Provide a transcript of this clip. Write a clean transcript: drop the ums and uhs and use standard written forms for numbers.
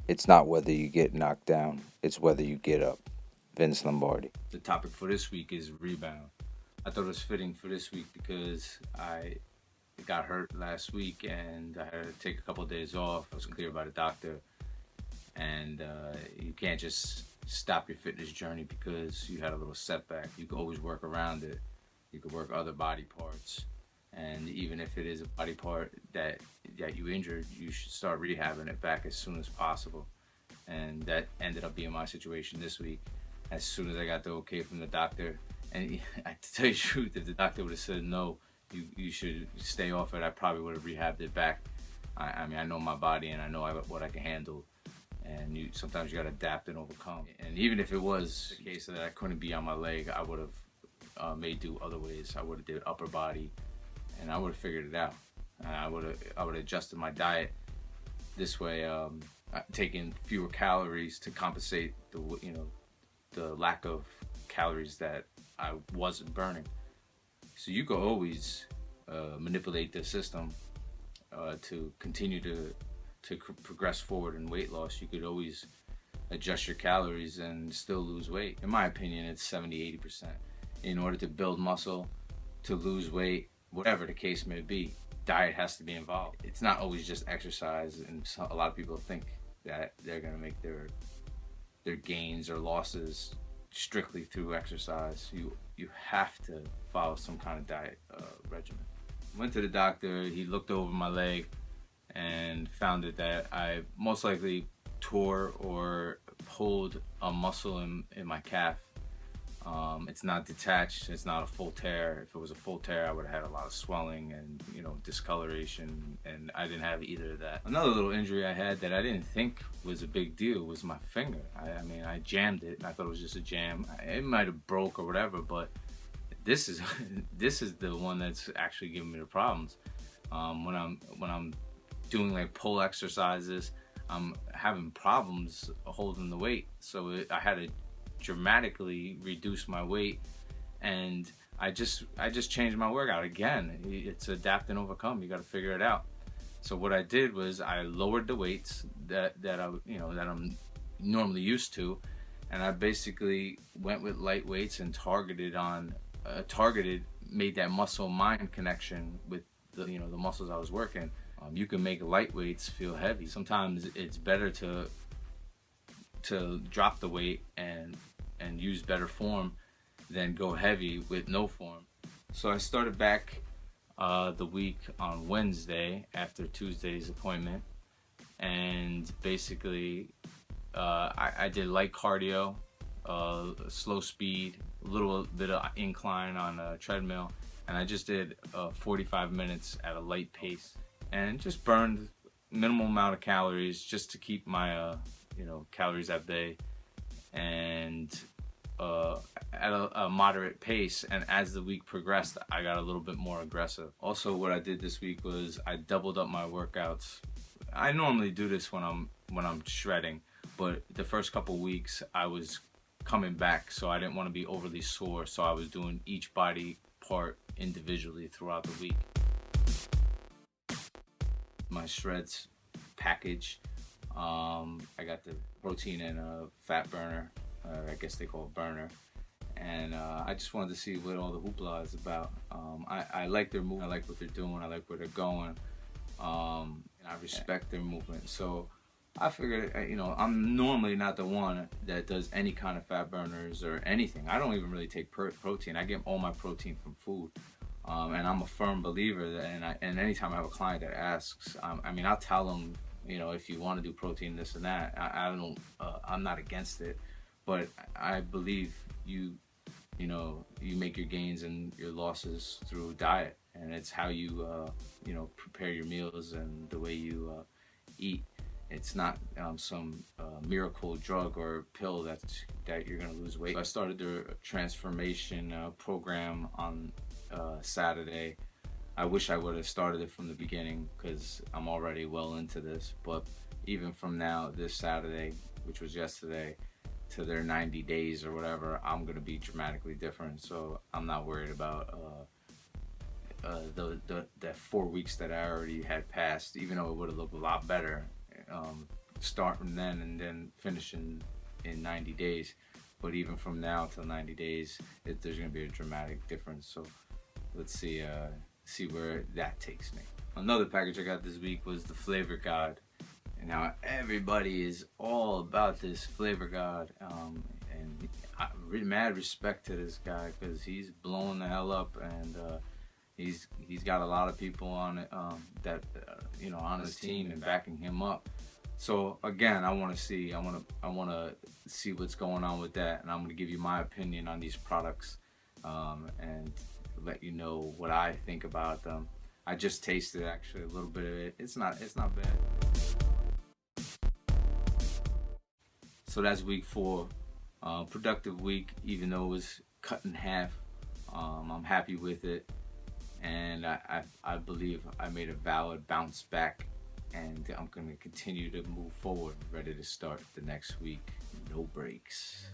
It's not whether you get knocked down, it's whether you get up. Vince Lombardi. The topic for this week is rebound. I thought it was fitting for this week because I got hurt last week and I had to take a couple of days off. I was cleared by the doctor, and you can't just stop your fitness journey because you had a little setback. You can always work around it. You can work other body parts, and even if it is a body part that you injured, you should start rehabbing it back as soon as possible. And that ended up being my situation this week. As soon as I got the okay from the doctor, and to tell you the truth, if the doctor would have said no, you should stay off it, I probably would have rehabbed it back. I mean, I know my body and I know what I can handle, and sometimes you got to adapt and overcome. And even if it was the case that I couldn't be on my leg, I would have made do other ways. I would have did upper body, and I would have figured it out. And I would have adjusted my diet this way, taking fewer calories to compensate the lack of calories that I wasn't burning. So you could always manipulate the system to continue to progress forward in weight loss. You could always adjust your calories and still lose weight. In my opinion, it's 70-80%. In order to build muscle, to lose weight, whatever the case may be, diet has to be involved. It's not always just exercise, and a lot of people think that they're going to make their gains or losses strictly through exercise. You have to follow some kind of diet regimen. Went to the doctor. He looked over my leg and found that I most likely tore or pulled a muscle in my calf. It's not detached. It's not a full tear. If it was a full tear, I would have had a lot of swelling and discoloration, and I didn't have either of that. Another little injury I had that I didn't think was a big deal was my finger. I mean, I jammed it, and I thought it was just a jam. It might have broke or whatever, but this is this is the one that's actually giving me the problems. When I'm doing like pull exercises, I'm having problems holding the weight. So I had to dramatically reduce my weight, and I just changed my workout again. It's adapt and overcome. You got to figure it out. So what I did was I lowered the weights that I'm normally used to, and I basically went with light weights and made that muscle mind connection with the muscles I was working. You can make light weights feel heavy. Sometimes it's better to drop the weight and use better form than go heavy with no form. So I started back the week on Wednesday after Tuesday's appointment, and basically I did light cardio, slow speed, a little bit of incline on a treadmill, and I just did 45 minutes at a light pace and just burned minimal amount of calories just to keep my calories at bay, and at a moderate pace. And as the week progressed, I got a little bit more aggressive. Also, what I did this week was I doubled up my workouts. I normally do this when I'm shredding, but the first couple weeks I was coming back, so I didn't want to be overly sore, so I was doing each body part individually throughout the week. My shreds package, I got the protein and fat burner, I guess they call it burner, and I just wanted to see what all the hoopla is about. I like their movement, I like what they're doing, I like where they're going, and I respect their movement. So I figured, I'm normally not the one that does any kind of fat burners or anything. I don't even really take protein. I get all my protein from food. And I'm a firm believer that, and anytime I have a client that asks, I'll tell them, if you want to do protein, this and that, I'm not against it, but I believe you make your gains and your losses through diet, and it's how you, prepare your meals and the way you eat. It's not some miracle drug or pill that you're gonna lose weight. So I started the transformation program on Saturday. I wish I would have started it from the beginning because I'm already well into this, but even from now, this Saturday, which was yesterday, to their 90 days or whatever, I'm gonna be dramatically different. So I'm not worried about the 4 weeks that I already had passed, even though it would have looked a lot better starting then and then finishing in 90 days. But even from now till 90 days, there's going to be a dramatic difference. So let's see where that takes me. Another package I got this week was the Flavor God. And now everybody is all about this Flavor God. And mad respect to this guy because he's blowing the hell up, and he's got a lot of people on it that on his team and backing him up. So again, I want to see what's going on with that, and I'm going to give you my opinion on these products and let you know what I think about them. I just tasted actually a little bit of it. It's not bad. So that's week 4. Productive week, even though it was cut in half. I'm happy with it, and I believe I made a valid bounce back, and I'm going to continue to move forward, ready to start the next week. No breaks.